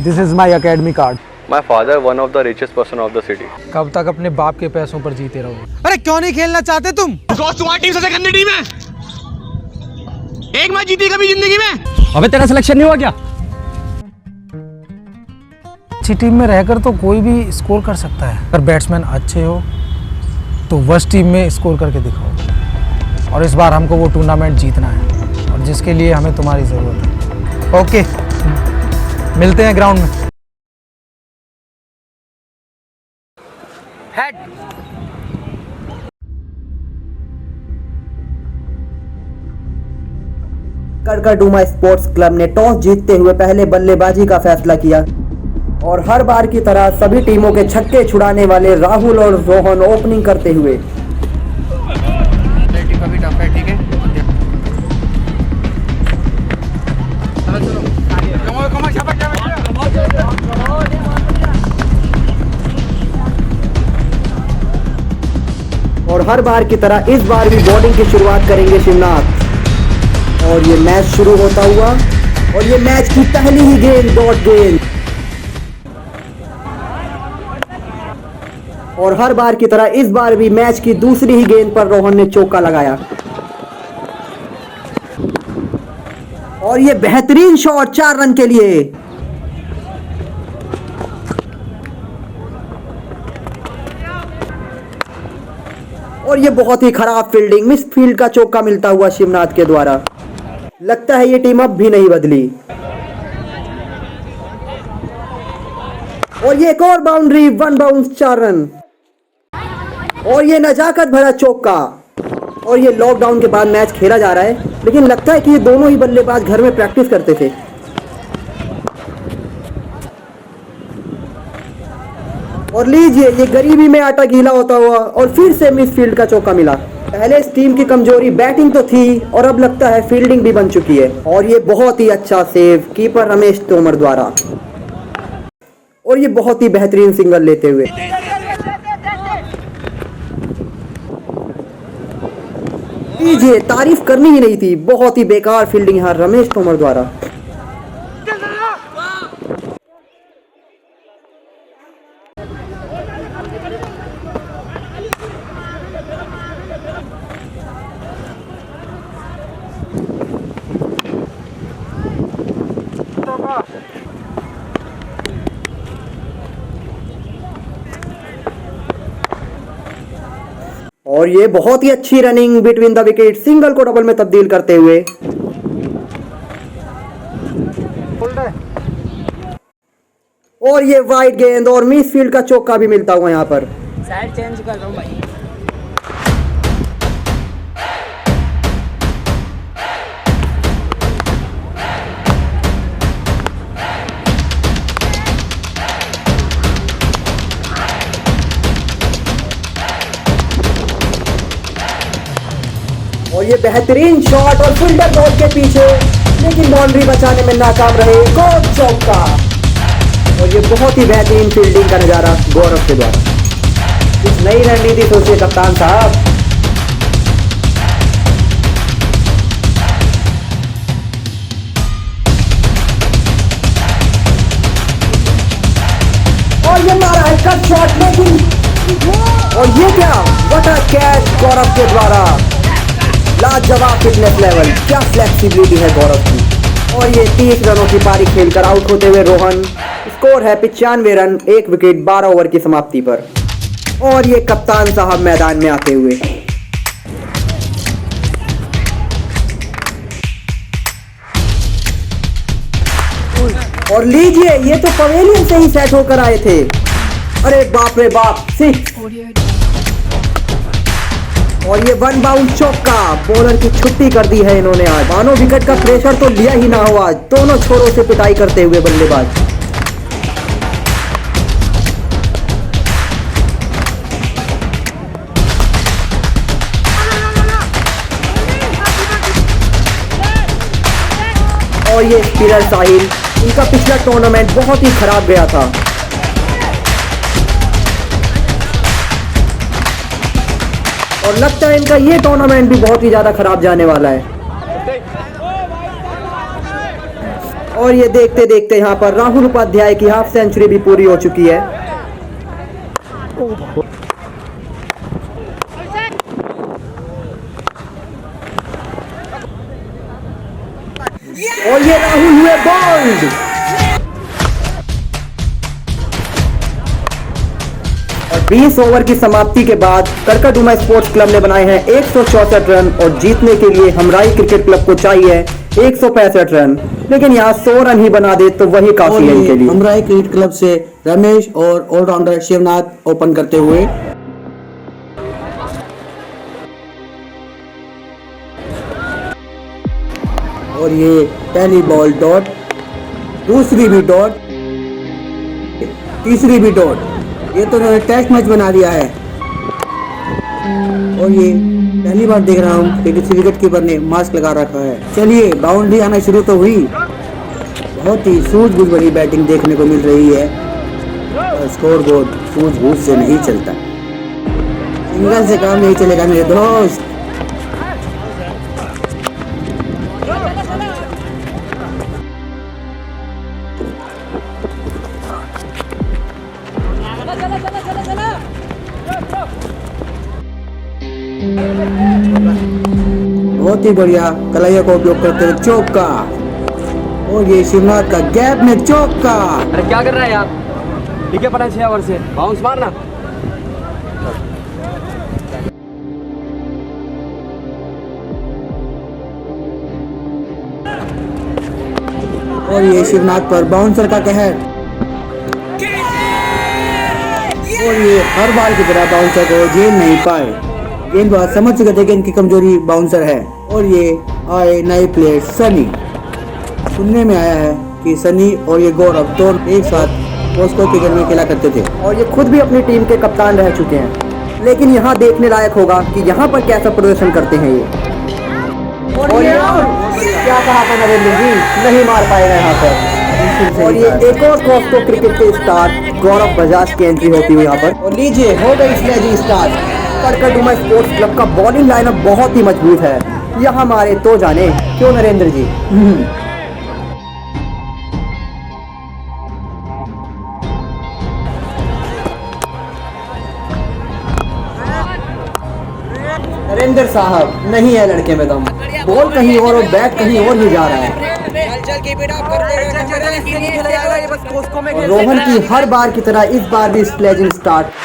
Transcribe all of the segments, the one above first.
This is my academy card. My father, one of the richest person of the city. कब तक अपने बाप के पैसों पर जीते रहोगे? अरे क्यों नहीं खेलना चाहते तुम? तुम्हारी टीम सबसे गंदी टीम है। एक मैच जीती कभी जिंदगी में। अबे तेरा सिलेक्शन नहीं हुआ क्या? अच्छी टीम में रहकर तो कोई भी स्कोर कर सकता है। अगर बैट्समैन अच्छे हो तो वर्स्ट टीम में स्कोर करके दिखाओ। और इस बार हमको वो टूर्नामेंट जीतना है और जिसके लिए हमें तुम्हारी ज़रूरत है। ओके, मिलते हैं ग्राउंड में। कड़कड़डूमा स्पोर्ट्स क्लब ने टॉस जीतते हुए पहले बल्लेबाजी का फैसला किया और हर बार की तरह सभी टीमों के छक्के छुड़ाने वाले राहुल और रोहन ओपनिंग करते हुए। और हर बार की तरह इस बार भी बॉलिंग की शुरुआत करेंगे शिवनाथ। और ये मैच शुरू होता हुआ और ये मैच की पहली ही गेंद डॉट गेंद। और हर बार की तरह इस बार भी मैच की दूसरी ही गेंद पर रोहन ने चौका लगाया। और ये बेहतरीन शॉट 4 रन के लिए। और ये बहुत ही खराब फील्डिंग, मिस फील्ड का चौका मिलता हुआ शिवनाथ के द्वारा। लगता है ये टीम अब भी नहीं बदली। और ये एक और बाउंड्री, 1 बाउंस 4 रन। और ये नजाकत भरा चौका। और ये लॉकडाउन के बाद मैच खेला जा रहा है, लेकिन लगता है कि ये दोनों ही बल्लेबाज घर में प्रैक्टिस करते थे। और लीजिए, ये गरीबी में आटा गीला होता हुआ और फिर से मिस फील्ड का चौका मिला। पहले इस टीम की कमजोरी बैटिंग तो थी और अब लगता है फील्डिंग भी बन चुकी है। और ये बहुत ही अच्छा सेव कीपर रमेश तोमर द्वारा। और ये बहुत ही बेहतरीन सिंगल लेते हुए। लीजिए, तारीफ करनी ही नहीं थी, बहुत ही बेकार फील्डिंग यहाँ रमेश तोमर द्वारा। और ये बहुत ही अच्छी running between the wicket, single को डबल में तब्दील करते हुए। और ये वाइड गेंद और मिस फील्ड का चौका भी मिलता हुआ यहाँ पर। साइड चेंज कर रहा हूं भाई। और ये बेहतरीन शॉट और फील्डर बॉल के पीछे, लेकिन बाउंड्री बचाने में नाकाम रहे। गोल चौका। और ये बहुत ही बेहतरीन फील्डिंग का नजारा गौरव के द्वारा। कुछ नई रणनीति सोचिए कप्तान साहब। और ये मारा है कट शॉट, लेकिन और ये क्या, व्हाट अ कैच गौरव के द्वारा। लाजवाब फिटनेस लेवल, क्या फ्लेक्सिबिलिटी है गौरव की। और ये 30 रनों की पारी खेलकर आउट होते हुए रोहन। स्कोर है 95 रन, 1 विकेट 12 ओवर की समाप्ति पर। और ये कप्तान साहब मैदान में आते हुए। और लीजिए, ये तो पवेलियन से ही सेट होकर आए थे। अरे बाप रे बाप, 6। और ये 1 बाउंस चौका, बॉलर की छुट्टी कर दी है इन्होंने आज। मानो विकेट का प्रेशर तो लिया ही ना हो आज, दोनों छोरों से पिटाई करते हुए बल्लेबाज। और ये स्पिनर साहिल, इनका पिछला टूर्नामेंट बहुत ही खराब गया था। और लगता है इनका ये टूर्नामेंट भी बहुत ही ज्यादा खराब जाने वाला है। और ये देखते देखते यहाँ पर राहुल उपाध्याय की हाफ सेंचुरी भी पूरी हो चुकी है। और ये राहुल हुए बोल्ड। और 20 ओवर की समाप्ति के बाद करकटुमा स्पोर्ट्स क्लब ने बनाए हैं 164 रन और जीतने के लिए हमराई क्रिकेट क्लब को चाहिए 165 रन, लेकिन यहाँ 100 रन ही बना दे तो वही काफी है इनके लिए। हमराई क्रिकेट क्लब से रमेश और ऑलराउंडर शिवनाथ ओपन करते हुए। और ये पहली बॉल डॉट, दूसरी भी डॉट, तीसरी भी डॉट। ये तो उन्होंने टेस्ट मैच बना दिया है। और ये पहली बार देख रहा हूँ कि किसी विकेट कीपर ने मास्क लगा रखा है। चलिए बाउंड्री आना शुरू तो हुई। बहुत ही सूझबूझ भरी बैटिंग देखने को मिल रही है और स्कोर बोर्ड सूझबूझ से नहीं चलता। सिंगल से काम नहीं चलेगा मेरे दोस्त। बहुत ही बढ़िया कलाइया का उपयोग करते हुए चौका। और ये शिवनाथ का गैप में चौका। अरे क्या कर रहा है यार? ठीक है पता 6 ओवर से बाउंस मारना। और ये शिवनाथ पर बाउंसर का कहर। और ये हर बार की तरह बाउंसर को झेल नहीं पाए। गेंदबाज समझ चुके थे कि इनकी कमजोरी बाउंसर है। और ये आए नए प्लेयर सनी। सुनने में आया है कि सनी और ये गौरव दोनों एक साथ पोस्को क्रिकेट में खेला करते थे और ये खुद भी अपनी टीम के कप्तान रह चुके हैं। लेकिन यहाँ देखने लायक होगा कि यहाँ पर कैसा प्रदर्शन करते हैं ये। और ये क्या कहा था नरेंद्र जी, नहीं मार पाएगा यहाँ पर। और ये एक और कॉस्को क्रिकेट के स्टार गौरव बजाज की एंट्री होती हुई यहाँ पर। और लीजिए हो गई स्लेजिंग स्टार्ट। करकटुमा स्पोर्ट्स क्लब का बॉलिंग लाइनअप बहुत ही मजबूत है। यहाँ मारे तो जाने क्यों नरेंद्र जी। नरेंद्र साहब नहीं है लड़के में दम। बॉल कहीं और बैट कहीं और ही जा रहा है। और रोहन की हर बार की तरह इस बार भी sledging start.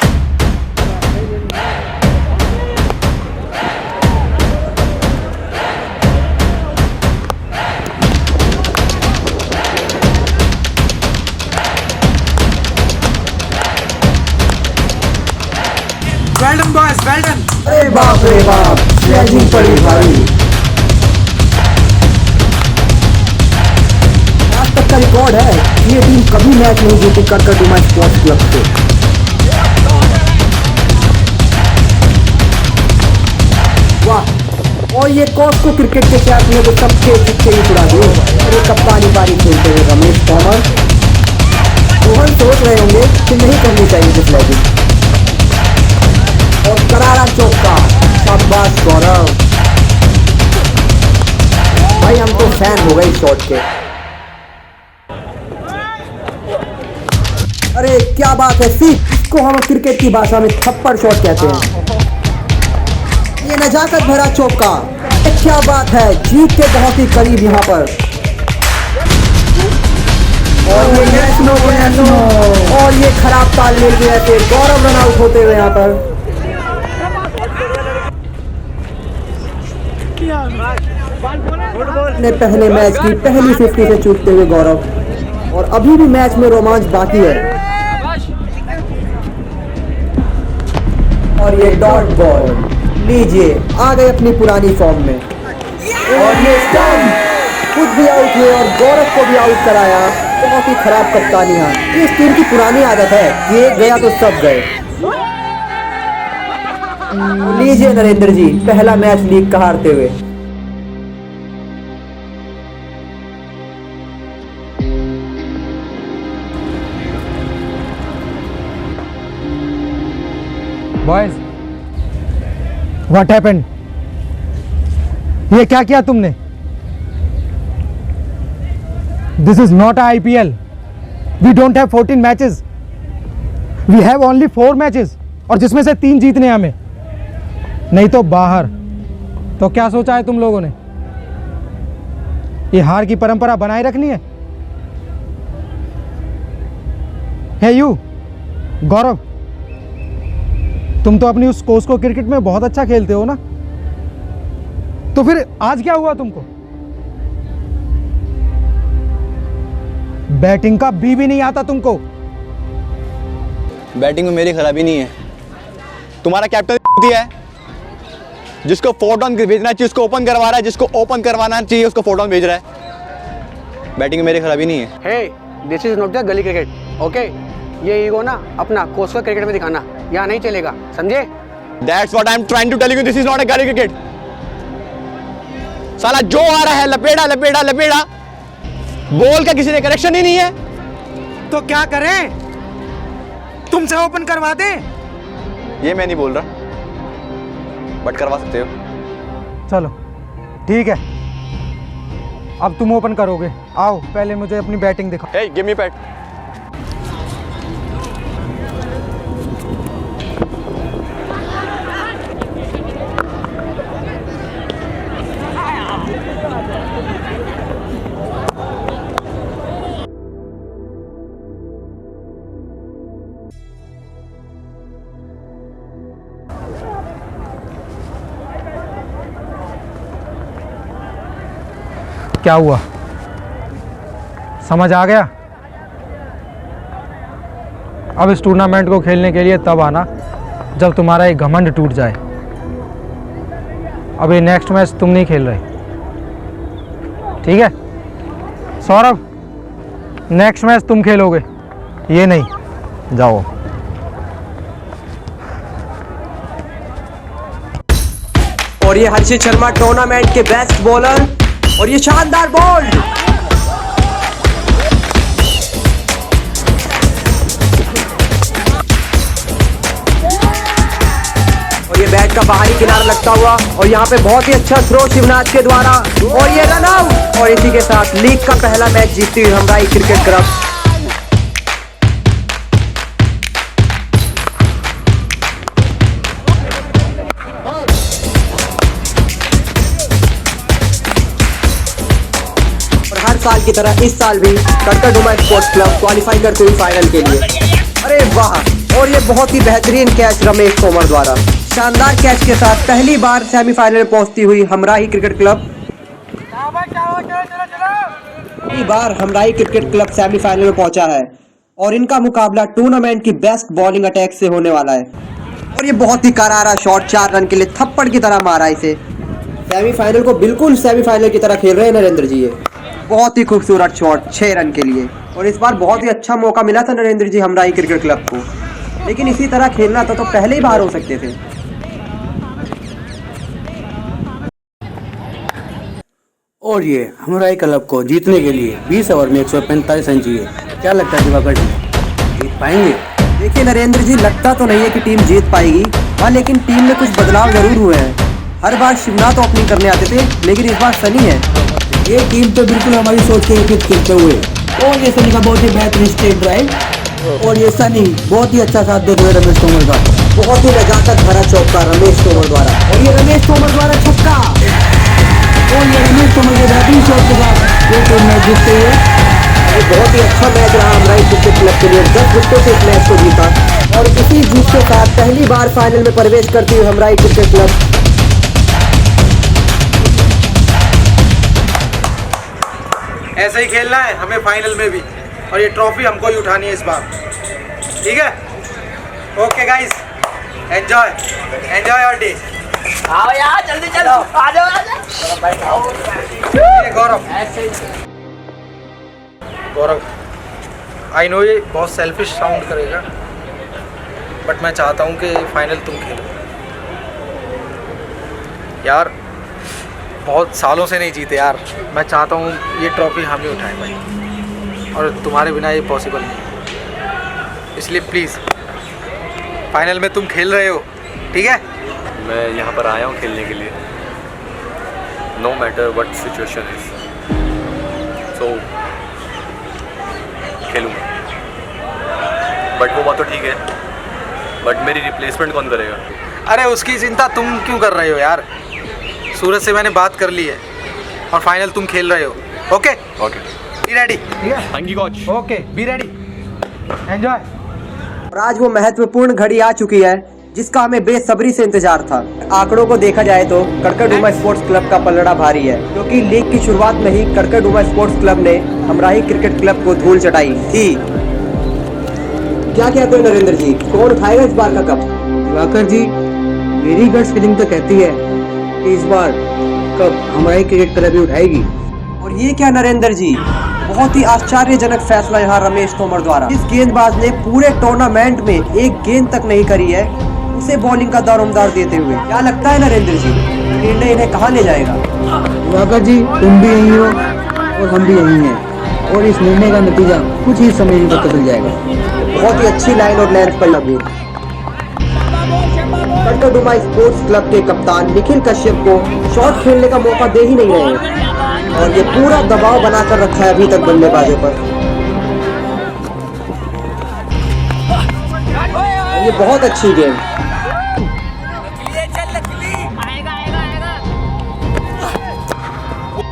Well done boys, well done. अरे बाप रे बाप, स्लेजिंग पड़ी भारी। आज तक का रिकॉर्ड है, ये टीम कभी मैच नहीं जीती करकटुमा स्पोर्ट्स क्लब से। वाह, और ये कॉस्को क्रिकेट के साथ में तो सबके सिक्के ही उड़ा दिए। और ये कप्तानी बारी खेलते हुए रमेश तोमर। रोहन सोच रहे होंगे कि नहीं करनी चाहिए थी स्लेजिंग। और करारा चौका, शाबाश गौरव भाई, हम तो फैन हो गए शॉट के। अरे क्या बात है, सीख इसको हम क्रिकेट की भाषा में थप्पड़ शॉट कहते हैं। ये नजाकत भरा चौका, क्या बात है, जीत के बहुत ही करीब यहाँ पर। और ये और ये खराब तालमेल की वजह से गौरव रन आउट होते हुए यहाँ पर। ने पहले मैच की पहली 50 से चूकते हुए गौरव, और अभी भी मैच में रोमांच बाकी है। और ये डॉट बॉल, लीजिए आ गए अपनी पुरानी फॉर्म में। और ये स्टंप, खुद भी आउट हुए और गौरव को भी आउट कराया। बहुत ही खराब कप्तानियां, इस टीम की पुरानी आदत है, ये गया तो सब गए। लीजिए नरेंद्र जी, पहला मैच लीग का हारते हुए। Boys, what happened? ये क्या किया तुमने? This is not a IPL. We don't have 14 matches. We have only 4 matches. और जिसमें से 3 जीतने हैं हमें, नहीं तो बाहर। तो क्या सोचा है तुम लोगों ने? ये हार की परंपरा बनाए रखनी है? Hey you, गौरव, तुम तो अपनी उस कोच को क्रिकेट में बहुत अच्छा खेलते हो ना, तो फिर आज क्या हुआ तुमको? बैटिंग का बी भी नहीं आता तुमको। बैटिंग में मेरी खराबी नहीं है, तुम्हारा कैप्टन दिया है, जिसको फोर्टॉन भेजना चाहिए उसको ओपन करवा रहा है, जिसको ओपन करवाना चाहिए उसको फोर्टॉन भेज रहा है। बैटिंग में मेरी खराबी नहीं है। हे, दिस इज नॉट द गली क्रिकेट, ओके? ये ईगो ना अपना कोच को क्रिकेट में दिखाना यहाँ नहीं चलेगा, समझे? That's what I'm trying to tell you. This is not a gully cricket. साला जो आ रहा है लपेड़ा लपेड़ा लपेड़ा, बॉल का किसी ने करेक्शन ही नहीं है। तो क्या करें? तुमसे ओपन करवा दे? ये मैं नहीं बोल रहा, बट करवा सकते हो। चलो ठीक है, अब तुम ओपन करोगे। आओ पहले मुझे अपनी बैटिंग दिखाओ। Hey, give me pat. क्या हुआ, समझ आ गया? अब इस टूर्नामेंट को खेलने के लिए तब आना जब तुम्हारा ये घमंड टूट जाए। अब ये नेक्स्ट मैच तुम नहीं खेल रहे, ठीक है? सौरभ, नेक्स्ट मैच तुम खेलोगे, ये नहीं। जाओ। और ये हर्षित शर्मा टूर्नामेंट के बेस्ट बॉलर, और ये शानदार बॉल, और ये बैट का बाहरी किनारा लगता हुआ, और यहाँ पे बहुत ही अच्छा थ्रो शिवनाथ के द्वारा, और ये रन आउट। और इसी के साथ लीग का पहला मैच जीतती हुई हमराई क्रिकेट क्लब साल की तरह इस साल भी कटकड़ुमा स्पोर्ट्स क्लब क्वालिफाई करते हुए फाइनल के लिए। अरे वाह, और ये बहुत ही बेहतरीन कैच रमेश तोमर द्वारा, शानदार कैच के साथ पहली बार सेमीफाइनल में पहुंचती हुई हमराही क्रिकेट क्लब। पहली बार हमराही क्रिकेट क्लब सेमीफाइनल में पहुंचा है, और इनका मुकाबला टूर्नामेंट की बेस्ट बॉलिंग अटैक से होने वाला है। और ये बहुत ही करारा शॉट 4 रन के लिए थप्पड़ की तरह मारा इसे। सेमीफाइनल को बिल्कुल सेमीफाइनल की तरह खेल रहे हैं नरेंद्र जी। ये बहुत ही खूबसूरत शॉट 6 रन के लिए, और इस बार बहुत ही अच्छा मौका मिला था नरेंद्र जी हमराही क्रिकेट क्लब को, लेकिन इसी तरह खेलना था तो पहले ही बाहर हो सकते थे। और ये हमराही क्लब को जीतने के लिए 20 ओवर में 145 रन चाहिए। क्या लगता है दिवाकर जी, जीत पाएंगे? देखिए नरेंद्र जी, लगता तो नहीं है कि टीम जीत पाएगी, हाँ, लेकिन टीम में कुछ बदलाव जरूर हुए हैं। हर बार शिवनाथ ओपनिंग करने आते थे, लेकिन इस बार सनी है। ये टीम तो बिल्कुल हमारी सोच के विपरीत खेलते हुए, और ये सनी का बहुत ही बेहतरीन स्टेट ड्राइव, और ये सनी बहुत ही अच्छा साथ देते हुए रमेश तोमर का बहुत ही नजाकत भरा चौका रमेश तोमर द्वारा, और ये रमेश तोमर द्वारा छक्का, और ये रमेश तोमर के बेहतरीन शॉट के साथ ये टीम मैच जीतते हुए। ये बहुत ही अच्छा मैच रहा हमराही क्रिकेट क्लब के लिए, 10 विकेटों से इस मैच को जीता, और इसी जीत के साथ पहली बार फाइनल में प्रवेश करती हुई हमराही क्रिकेट क्लब। ऐसे ही खेलना है हमें फाइनल में भी, और ये ट्रॉफी हमको ही उठानी है इस बार, ठीक है? Okay guys, enjoy your day. आओ यार जल्दी चलो, आ जाओ। गौरव, आई नो ये बहुत सेल्फिश साउंड करेगा, बट मैं चाहता हूँ कि फाइनल तुम खेलो यार। बहुत सालों से नहीं जीते यार, मैं चाहता हूँ ये ट्रॉफी हम ही उठाएं भाई, और तुम्हारे बिना ये पॉसिबल नहीं, इसलिए प्लीज़ फाइनल में तुम खेल रहे हो, ठीक है? मैं यहाँ पर आया हूँ खेलने के लिए, no matter what situation is, so खेलूँगा। बट वो बात तो ठीक है, बट मेरी रिप्लेसमेंट कौन करेगा? अरे उसकी चिंता तुम क्यों कर रहे हो यार? सूरज से मैंने बात कर ली है और फाइनल तुम खेल रहे हो। Okay okay, be ready. Thank you coach. Okay be ready, enjoy. और आज वो महत्वपूर्ण घड़ी आ चुकी है जिसका हमें बेसब्री से इंतजार था। आंकड़ों को देखा जाए तो कड़कड़डूमा स्पोर्ट्स क्लब का पलड़ा भारी है, क्योंकि लीग की शुरुआत में ही कड़कड़डूमा स्पोर्ट्स क्लब ने हमराही क्रिकेट क्लब को धूल चटाई थी। क्या कहते हो नरेंद्र जी, कौन उठाएगा इस बार का कप? दिवाकर जी, मेरी गट्स फीलिंग तो कहती है कि इस बार कप हमारी क्रिकेट क्लब ही उठाएगी। और ये क्या नरेंद्र जी, बहुत ही आश्चर्यजनक फैसला यहाँ रमेश तोमर द्वारा। इस गेंदबाज ने पूरे टूर्नामेंट में एक गेंद तक नहीं करी है, उसे बॉलिंग का दारोमदार देते हुए। क्या लगता है नरेंद्र जी, निर्णय इन्हें कहाँ ले जाएगा? दिवाकर जी, तुम भी यही हो और हम भी यही हैं, और इस निर्णय का नतीजा कुछ ही समय में पता चल जाएगा। बहुत ही अच्छी लाइन और लेंथ पर लगी। कड़कड़डूमा स्पोर्ट्स क्लब के कप्तान निखिल कश्यप को शॉट खेलने का मौका दे ही नहीं रहे हैं, और ये पूरा दबाव बनाकर रखा है अभी तक बल्लेबाजों पर। ये बहुत अच्छी गेम।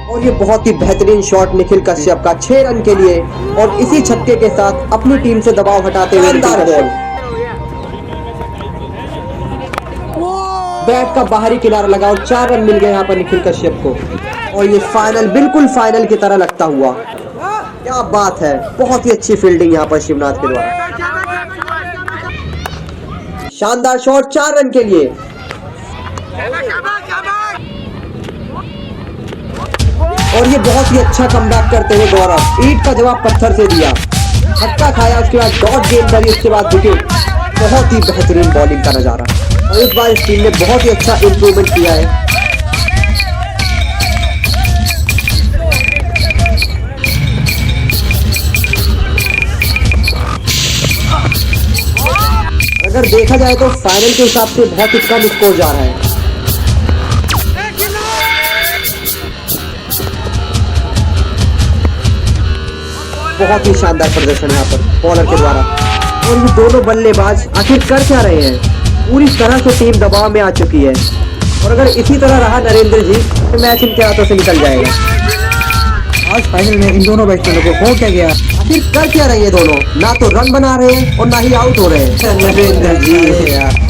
और ये बहुत ही बेहतरीन शॉट निखिल कश्यप का 6 रन के लिए, और इसी छक्के के साथ अपनी टीम से दबाव हटाते हुए बॉल। बैट का बाहरी किनारा लगा और 4 रन मिल गए यहाँ पर निखिल कश्यप को। और ये फाइनल बिल्कुल फाइनल की तरह लगता हुआ। क्या बात है, बहुत ही अच्छी फील्डिंग यहाँ पर शिवनाथ के द्वारा। शानदार शॉट 4 रन के लिए। और ये बहुत ही अच्छा कमबैक करते हुए गौरव, ईंट का जवाब पत्थर से दिया, छक्का खाया, उसके बाद डॉट गेंद करी, उसके बाद विकेट। बहुत ही बेहतरीन बॉलिंग का नजारा, और इस बार इस टीम ने बहुत ही अच्छा इंप्रूवमेंट किया है। अगर देखा जाए तो फाइनल के हिसाब से बहुत ही कम स्कोर जा रहा है। बहुत ही शानदार प्रदर्शन यहाँ पर बॉलर के द्वारा। और ये दोनों बल्लेबाज आखिर कर क्या रहे हैं? पूरी तरह से टीम दबाव में आ चुकी है, और अगर इसी तरह रहा नरेंद्र जी तो मैच इनके हाथों से निकल जाएगा। आज फाइनल में इन दोनों बैट्समैनों को हो क्या गया? आखिर कर क्या रहे हैं दोनों? ना तो रन बना रहे हैं और ना ही आउट हो रहे हैं। नरेंद्र जी यार,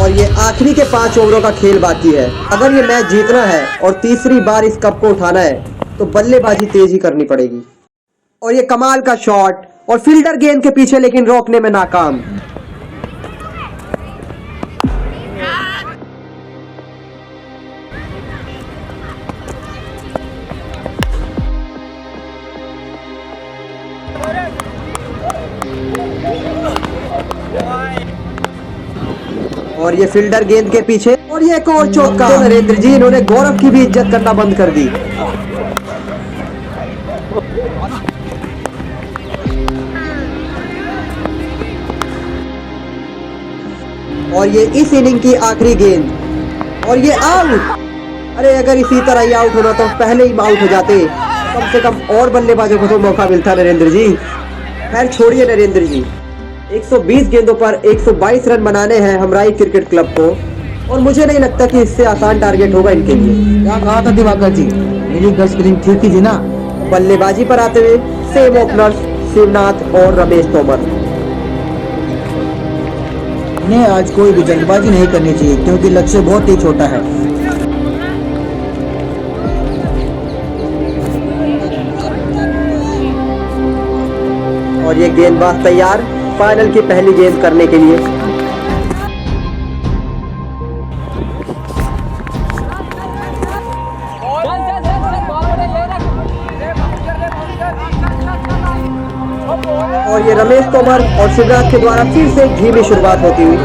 और ये आखिरी के 5 ओवरों का खेल बाकी है। अगर ये मैच जीतना है और तीसरी बार इस कप को उठाना है तो बल्लेबाजी तेज ही करनी पड़ेगी। और ये कमाल का शॉट, और फील्डर गेंद के पीछे लेकिन रोकने में नाकाम। और ये फील्डर गेंद के पीछे, और ये एक और चौका। तो नरेंद्र जी, इन्होंने गौरव की भी इज्जत करना बंद कर दी। और ये इस इनिंग की आखिरी गेंद, और ये आउट। अरे अगर इसी तरह ही आउट होना तो पहले ही आउट हो जाते, कम से कम और बल्लेबाजों को तो मौका मिलता नरेंद्र जी। खैर छोड़िए नरेंद्र जी, 120 गेंदों पर 122 रन बनाने हैं हमराही क्रिकेट क्लब को, और मुझे नहीं लगता कि इससे आसान टारगेट होगा इनके लिए। क्या कहा था दिवाकर जी, मेरी गट्स फीलिंग ठीक थी ना? बल्लेबाजी पर आते हुए सेम ओपनर्स शिवनाथ और रमेश तोमर। इन्हें आज कोई भी जल्दबाजी नहीं करनी चाहिए, क्योंकि लक्ष्य बहुत ही छोटा है। और ये गेंदबाज तैयार फाइनल की पहली गेंद करने के लिए। और ये रमेश तोमर और शिवराज के द्वारा फिर से एक धीमी शुरुआत होती हुई।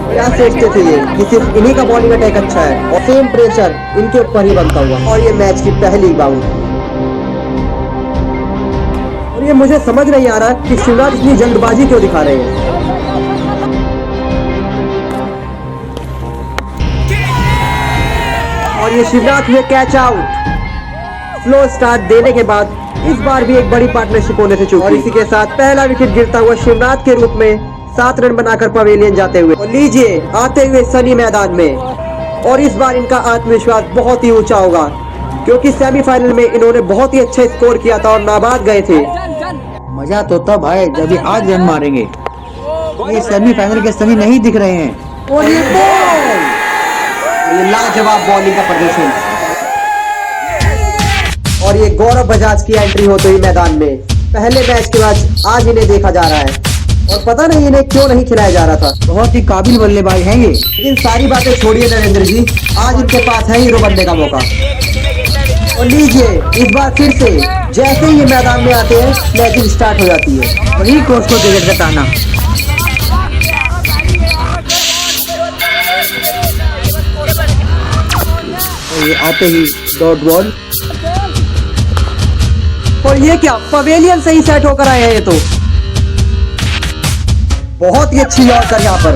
क्या सोचते थे ये कि सिर्फ इन्हीं का बॉलिंग अटैक अच्छा है, और सेम प्रेशर इनके ऊपर ही बनता हुआ। और ये मैच की पहली बाउंड, और ये ये मुझे समझ नहीं आ रहा कि शिवराज इतनी जल्दबाजी क्यों दिखा रहे हैं। और ये शिवराज हुए कैच आउट। स्लो स्टार्ट देने के बाद इस बार भी एक बड़ी पार्टनरशिप होने से चूकी और इसी के साथ पहला विकेट गिरता हुआ शिवराज के रूप में 7 रन बनाकर पवेलियन जाते हुए। और लीजिए आते हुए सनी मैदान में, और इस बार इनका आत्मविश्वास बहुत ही ऊंचा होगा क्योंकि सेमीफाइनल में इन्होंने बहुत ही अच्छा स्कोर किया था और नाबाद गए थे। मजा तो तब आए जब ये आज रन मारेंगे। ये सेमीफाइनल के सनी नहीं दिख रहे हैं। और ये बॉल, ये लाजवाब बॉलिंग का प्रदर्शन। और ये गौरव बजाज की एंट्री होते ही मैदान में पहले मैच के बाद आज इन्हें देखा जा रहा है और पता नहीं इन्हें क्यों नहीं खिलाया जा रहा था। बहुत ही काबिल बल्लेबाज हैं ये। लेकिन सारी बातें छोड़िए नरेंद्र जी, आज इनके पास है हीरो बनने का मौका। और लीजिए इस बार फिर से जैसे ही ये मैदान में आते हैं मैचिंग स्टार्ट हो जाती है। वही कोच को क्रिकेट का ताना। और ये आते ही डॉट बॉल। और ये क्या, पवेलियन से ही सेट होकर आए हैं ये तो। बहुत ही अच्छी यॉर्कर यहाँ पर।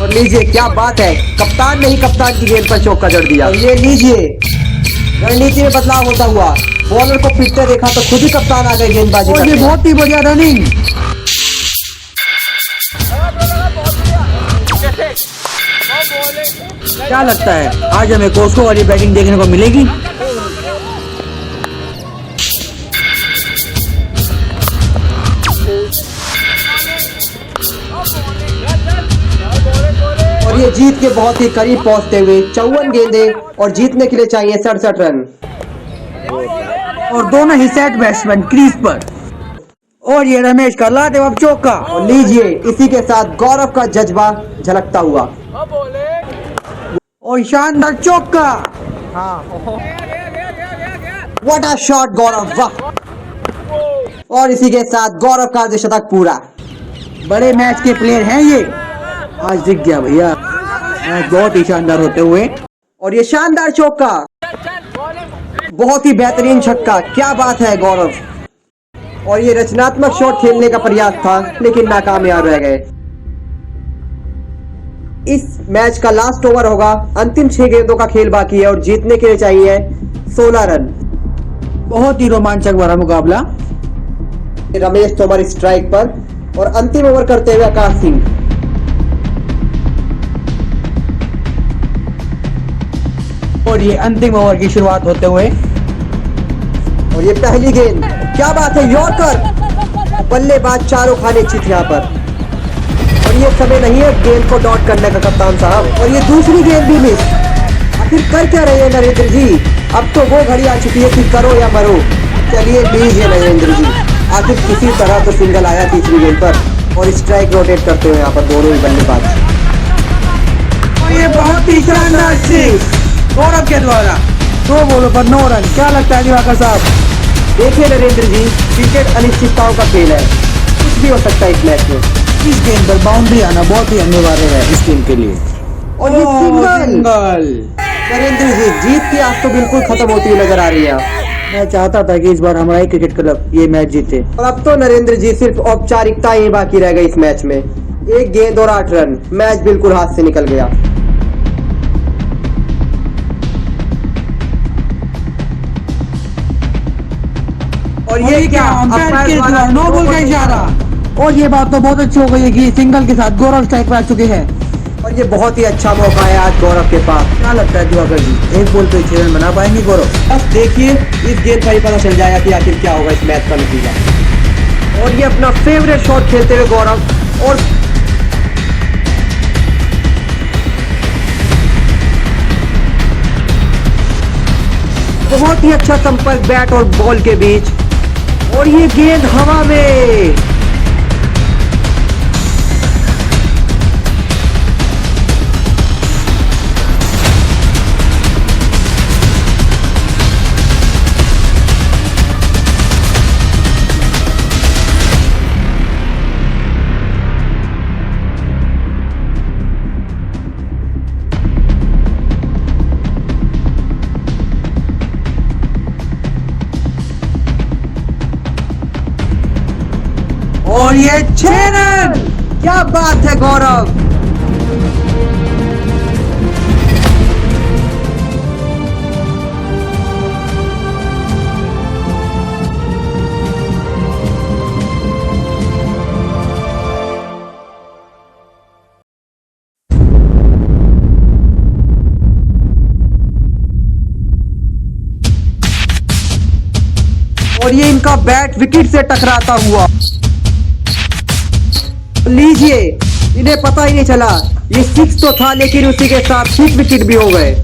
और लीजिए क्या बात है, कप्तान ने ही कप्तान की गेंद पर चौका जड़ दिया। और ये लीजिए रणनीति में बदलाव होता हुआ, बॉलर को फिरते देखा तो खुद ही कप्तान आ गए गेंदबाजी और ये करने। बहुत ही बढ़िया रनिंग। क्या लगता है आज हमें कोस्को वाली बैटिंग देखने को मिलेगी? और ये जीत के बहुत ही करीब पहुंचते हुए 54 गेंदे और जीतने के लिए चाहिए 67 रन। और दोनों ही सेट बैट्समैन क्रीज पर। और ये रमेश का लाजवाब चौका। और लीजिए इसी के साथ गौरव का जज्बा झलकता हुआ। और शानदार चौका। व्हाट अ शॉट गौरव, वाह। और इसी के साथ गौरव का अर्धशतक पूरा। बड़े मैच के प्लेयर हैं ये। आज दिख गया भैया, मैच बहुत ही शानदार होते हुए। और ये शानदार चौका, बहुत ही बेहतरीन छक्का, क्या बात है गौरव। और ये रचनात्मक शॉट खेलने का प्रयास था लेकिन नाकामयाब रह गए। इस मैच का लास्ट ओवर होगा, अंतिम 6 गेंदों का खेल बाकी है और जीतने के लिए चाहिए 16 रन। बहुत ही रोमांचक भरा मुकाबला। रमेश तोमर स्ट्राइक पर और अंतिम ओवर करते हुए आकाश सिंह। और ये अंतिम ओवर की शुरुआत होते हुए। और ये पहली गेंद, क्या बात है, यॉर्कर। बल्लेबाज चारों खाने चित यहाँ पर। और ये समय नहीं है गेंद को डॉट करने का कप्तान साहब। और ये दूसरी गेंद भी मिस। आखिर कर क्या रहे हैं नरेंद्र जी, अब तो वो घड़ी आ चुकी है कि करो या मरो। चलिए लीजिए नरेंद्र जी, आखिर किसी तरह तो सिंगल आया तीसरी गेंद पर और स्ट्राइक रोटेट करते हुए यहाँ पर दोनों ही बल्लेबाज। और ये बहुत ही शानदार सिक्स गौरव के द्वारा। 2 बॉलों पर 9 रन। क्या लगता है दिवाकर साहब? देखिए नरेंद्र जी, क्रिकेट अनिश्चितताओं का खेल है, कुछ भी हो सकता है इस मैच में। इस गेंद पर बाउंड्री आना बहुत ही अनिवार्य है इस टीम के लिए। और ये सिंगल। नरेंद्र जी, जीत की आस तो बिल्कुल खत्म होती हुई नजर आ रही है। मैं चाहता था कि इस बार हमारा ही क्रिकेट क्लब ये मैच जीते। और अब तो नरेंद्र जी सिर्फ औपचारिकता ही बाकी रह गई इस मैच में। 1 गेंद और 8 रन, मैच बिल्कुल हाथ से निकल गया। और ये क्या, अंपायर के द्वारा नो बॉल का इशारा। और ये बात तो बहुत अच्छी हो गई है कि सिंगल के साथ गौरव स्ट्राइक पर आ चुके हैं। और ये बहुत ही अच्छा मौका है आज गौरव के पास। क्या लगता है दिवाकर जी, 1 बॉल पे 6 रन बना पाएंगे गौरव? बस देखिए इस गेंद पर ही पता चल जाएगा कि आखिर क्या होगा इस मैच का नतीजा। और ये अपना फेवरेट शॉट खेलते हुए गौरव। और बहुत ही अच्छा संपर्क बैट और बॉल के बीच। और ये गेंद हवा में। और ये 6 रन। क्या बात है गौरव। और ये इनका बैट विकेट से टकराता हुआ, लीजिए इन्हें पता ही नहीं चला, ये 6 तो था लेकिन उसी के साथ 6 विकेट भी हो गए।